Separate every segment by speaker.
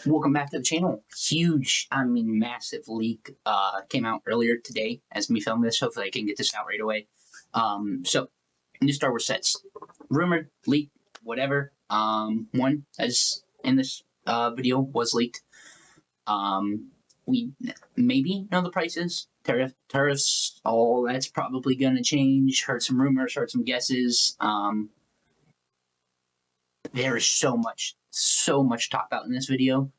Speaker 1: Welcome back to the channel. Huge, massive leak came out earlier today as me film this. Hopefully I can get this out right away. So new Star Wars sets, rumored, leaked, whatever. One as in this video was leaked. We maybe know the prices, tariffs, all that's probably gonna change. Heard some rumors, heard some guesses. There is so much talk about in this video.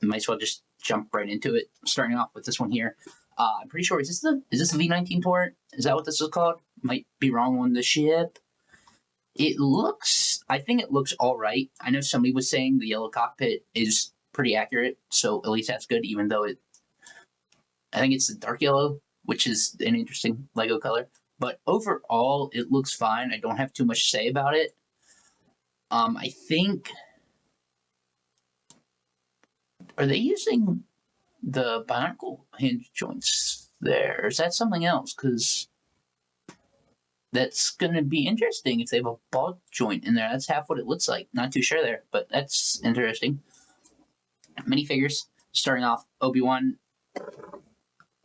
Speaker 1: Might as well just jump right into it. Starting off with this one here. I'm pretty sure, is this the V19 turret? Is that what this is called? Might be wrong on the ship. I think it looks all right. I know somebody was saying the yellow cockpit is pretty accurate, so at least that's good, even though I think it's the dark yellow, which is an interesting Lego color. But overall, it looks fine. I don't have too much to say about it. I think, are they using the bionicle hinge joints there? Is that something else? Because that's going to be interesting if they have a ball joint in there. That's half what it looks like. Not too sure there, but that's interesting. Minifigures. Starting off, Obi-Wan.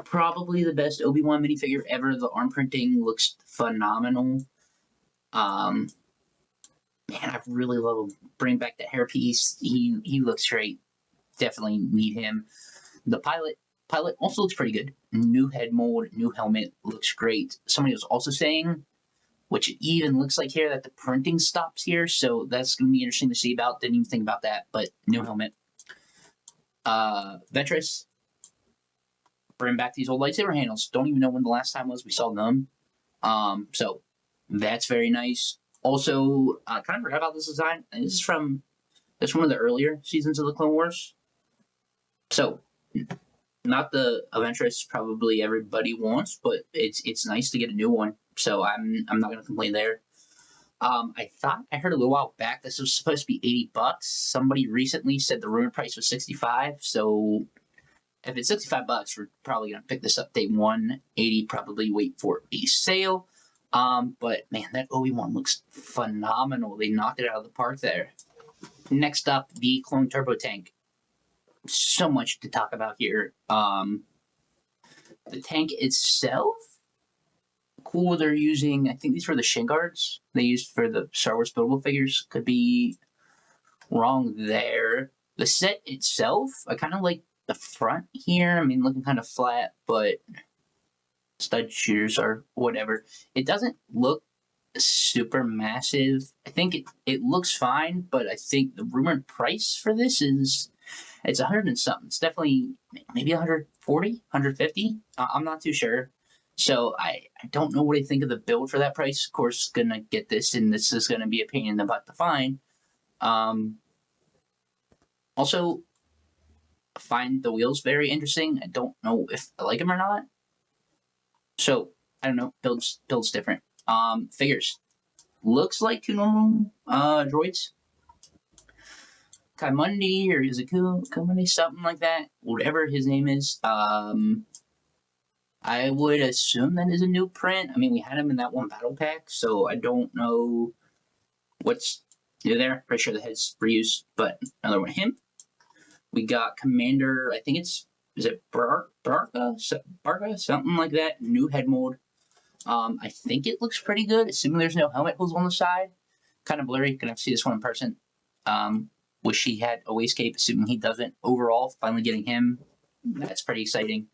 Speaker 1: Probably the best Obi-Wan minifigure ever. The arm printing looks phenomenal. Man, I really love him. Bring back the hairpiece. He looks great. Definitely need him. The pilot also looks pretty good. New head mold, new helmet, looks great. Somebody was also saying, which it even looks like here, that the printing stops here, so that's going to be interesting to see about. Didn't even think about that, but new helmet. Ventress. Bring back these old lightsaber handles. Don't even know when the last time was we saw them. So that's very nice. Also, I kind of forgot about this design. This is from one of the earlier seasons of the Clone Wars. So, not the Ventress probably everybody wants, but it's nice to get a new one. So I'm not gonna complain there. I thought I heard a little while back this was supposed to be $80. Somebody recently said the rumored price was $65. So if it's $65, we're probably gonna pick this up day one. $80, probably wait for a sale. But man, that Obi-Wan looks phenomenal. They knocked it out of the park there. Next up, the Clone Turbo Tank. So much to talk about here. The tank itself, cool. They're using, I think these were the shin guards they used for the Star Wars buildable figures. Could be wrong there. The set itself, I kind of like the front here. I mean, looking kind of flat, but stud shooters or whatever. It doesn't look super massive. I think it looks fine, but I think the rumored price for this is it's 100 and something. It's definitely maybe 140, 150. I'm not too sure. So I don't know what I think of the build for that price. Of course, gonna get this, and this is gonna be a pain in the butt to find. Also, find the wheels very interesting. I don't know if I like them or not. So I don't know. Builds different. Figures. Looks like two normal droids. Kaimundi or Izuku, something like that. Whatever his name is. I would assume that is a new print. I mean, we had him in that one battle pack, so I don't know what's new there. Pretty sure the head's reused, but another one. Him. We got Commander, I think is it Barca, something like that. New head mold. I think it looks pretty good, assuming there's no helmet holes on the side. Kind of blurry. Gonna have to see this one in person. Wish he had a waist cape, assuming he doesn't. Overall, finally getting him. That's pretty exciting.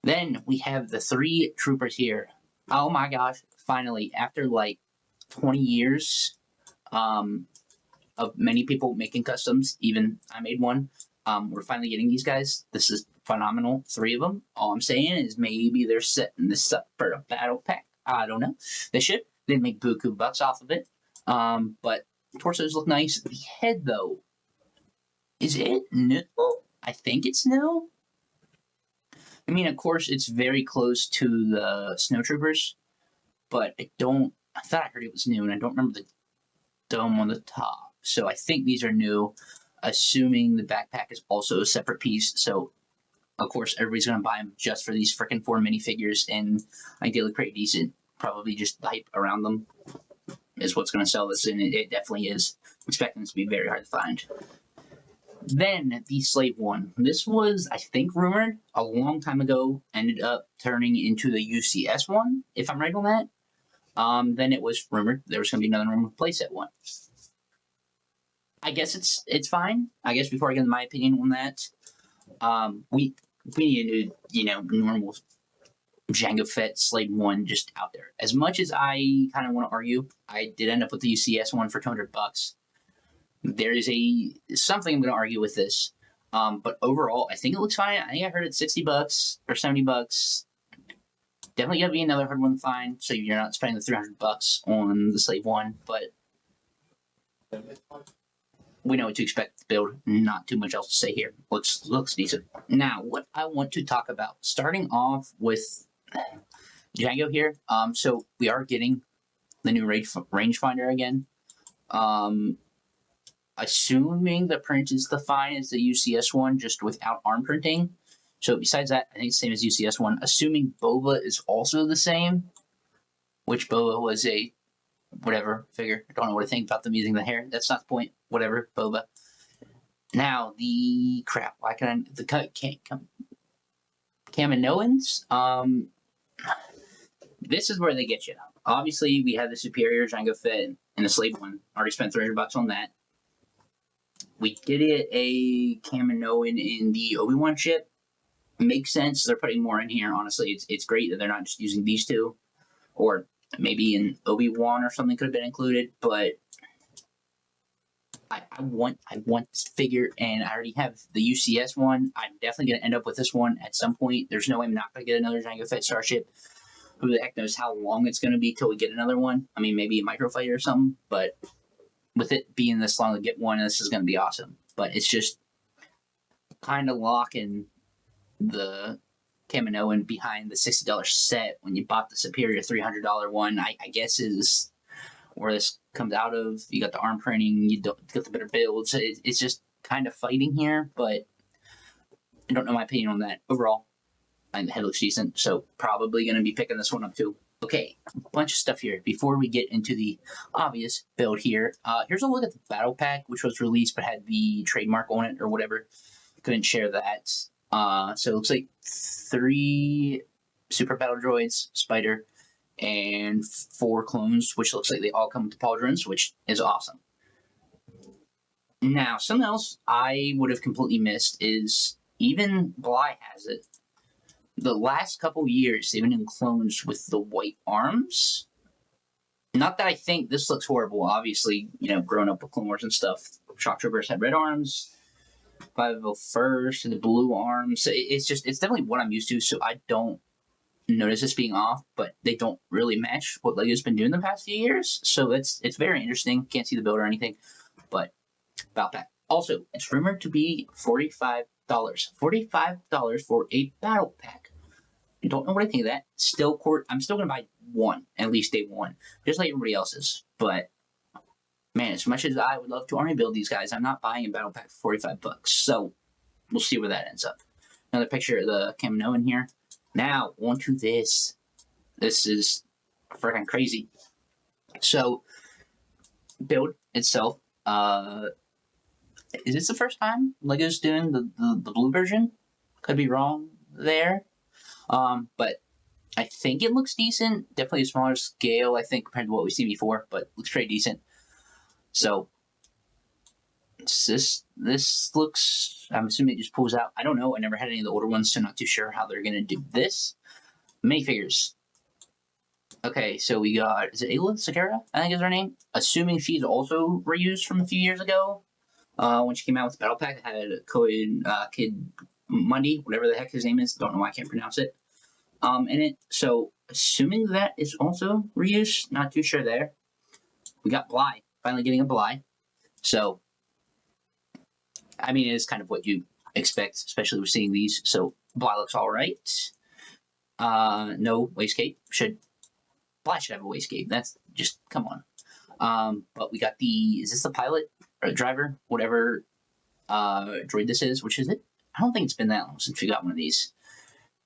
Speaker 1: Then we have the 3 troopers here. Oh my gosh, finally, after like 20 years of many people making customs, even I made one, we're finally getting these guys. This is phenomenal. 3 of them. All I'm saying is maybe they're setting this up for a battle pack. I don't know. They should. They make buku bucks off of it. But torsos look nice. The head, though, is it new? I think it's new. I mean, of course, it's very close to the Snowtroopers, but I thought I heard it was new, and I don't remember the dome on the top. So I think these are new, assuming the backpack is also a separate piece. So, of course, everybody's going to buy them just for these freaking 4 minifigures, and ideally pretty decent. Probably just the hype around them is what's going to sell this, and it definitely is. I'm expecting this to be very hard to find. Then the Slave One. This was, I think, rumored a long time ago. Ended up turning into the UCS one, if I'm right on that. Then it was rumored there was going to be another room with playset one. I guess it's fine. I guess before I get into my opinion on that, we need a normal Jango Fett Slave One just out there. As much as I kind of want to argue, I did end up with the UCS one for $200. There is something I'm going to argue with this. But overall, I think it looks fine. I think I heard it's $60 or $70. Definitely got to be another hard one to find, so you're not spending the $300 on the Slave One. But we know what to expect to build. Not too much else to say here. Looks decent. Now, what I want to talk about, starting off with Jango here. So we are getting the new rangefinder again. Assuming the print is the fine as the UCS one, just without arm printing. So besides that, I think it's the same as UCS one. Assuming Boba is also the same, which Boba was a whatever figure. I don't know what to think about them using the hair. That's not the point. Whatever, Boba. Now the crap. Why can I the can't come? Kaminoans. This is where they get you. Obviously, we have the superior Jango Fett and the Slave one. Already spent $300 on that. We did get a Kaminoan in the Obi-Wan ship. Makes sense. They're putting more in here. Honestly, it's great that they're not just using these two, or maybe an Obi-Wan or something could have been included. But I want this figure, and I already have the UCS one. I'm definitely gonna end up with this one at some point. There's no way I'm not gonna get another Jango Fett starship. Who the heck knows how long it's gonna be till we get another one? I mean, maybe a microfighter or something. But with it being this long to get one, this is gonna be awesome. But it's just kind of locking the Kaminoan behind the $60 set when you bought the superior $300 one. I guess is where this comes out of. You got the arm printing, you got the better builds. It's just kind of fighting here, but I don't know my opinion on that. Overall, the head looks decent, so probably going to be picking this one up too. Okay, a bunch of stuff here. Before we get into the obvious build here, here's a look at the battle pack, which was released but had the trademark on it or whatever. Couldn't share that. So it looks like 3 super battle droids, Spider, and 4 clones, which looks like they all come with pauldrons, which is awesome. Now, something else I would have completely missed is even Bly has it. The last couple years, they've been in clones with the white arms. Not that I think this looks horrible. Obviously, growing up with Clone Wars and stuff, Shock Troopers had red arms. 501st and the blue arms. It's definitely what I'm used to, so I don't notice this being off, but they don't really match what LEGO's been doing the past few years. So it's very interesting. Can't see the build or anything, but battle pack. Also, it's rumored to be $45. $45 for a battle pack. I don't know what I think of that. I'm still gonna buy one, at least day one, just like everybody else's. But man, as much as I would love to army build these guys, I'm not buying a battle pack for $45. So we'll see where that ends up. Another picture of the Kaminoan here. Now, on to this. This is freaking crazy. So, build itself. Is this the first time LEGO's doing the blue version? Could be wrong there. But I think it looks decent. Definitely a smaller scale, I think, compared to what we've seen before, but looks pretty decent. So this looks, I'm assuming it just pulls out. I don't know. I never had any of the older ones, so I'm not too sure how they're going to do this. Minifigures. Okay, so we got, is it Ayla Secura? I think is her name. Assuming she's also reused from a few years ago. When she came out with the battle pack, it had Kid Mundi, whatever the heck his name is. Don't know why I can't pronounce it. In it. So assuming that is also reused, not too sure there. We got Bly. Finally getting a Bly. So, I mean, it is kind of what you expect, especially with seeing these. So, Bly looks all right. No waistcape. Bly should have a waistcape. That's just, come on. But we got is this the pilot or the driver? Whatever droid this is. Which is it? I don't think it's been that long since we got one of these.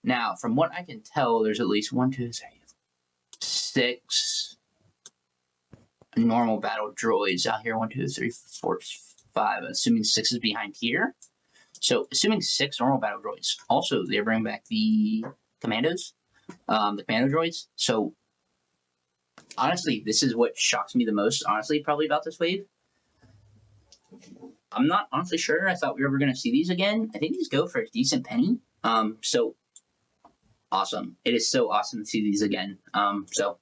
Speaker 1: Now, from what I can tell, there's at least 1, 2, 3, 6 normal battle droids out here. 1, 2, 3, 4, 5. Assuming 6 is behind here. So assuming 6 normal battle droids. Also, they're bringing back the commandos, the commando droids. So honestly, this is what shocks me the most, honestly, probably about this wave. I'm not honestly sure. I thought we were ever going to see these again. I think these go for a decent penny. So awesome. It is so awesome to see these again. So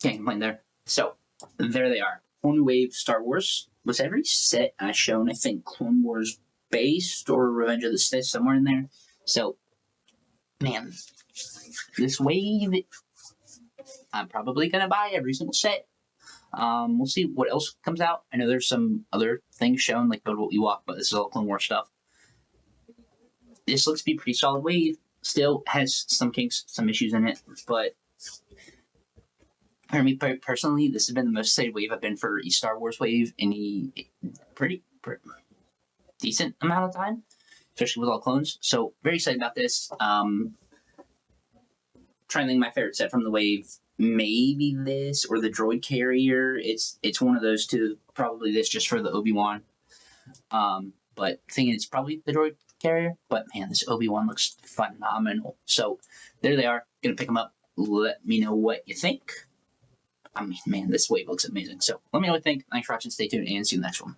Speaker 1: can't complain there. So there they are. Whole new wave Star Wars. Was every set shown, I think, Clone Wars based or Revenge of the Sith, somewhere in there. So, man, this wave, I'm probably going to buy every single set. We'll see what else comes out. I know there's some other things shown, like Buildable Ewok, but this is all Clone Wars stuff. This looks to be a pretty solid wave. Still has some kinks, some issues in it, but for me personally, this has been the most excited wave I've been for a Star Wars wave in a pretty decent amount of time, especially with all clones. So very excited about this. Trying to think my favorite set from the wave. Maybe this or the droid carrier. It's one of those two. Probably this just for the Obi-Wan. But thinking it's probably the droid carrier. But man, this Obi-Wan looks phenomenal. So there they are. Gonna pick them up. Let me know what you think. I mean, man, this wave looks amazing. So let me know what you think. Thanks for watching. Stay tuned and see you in the next one.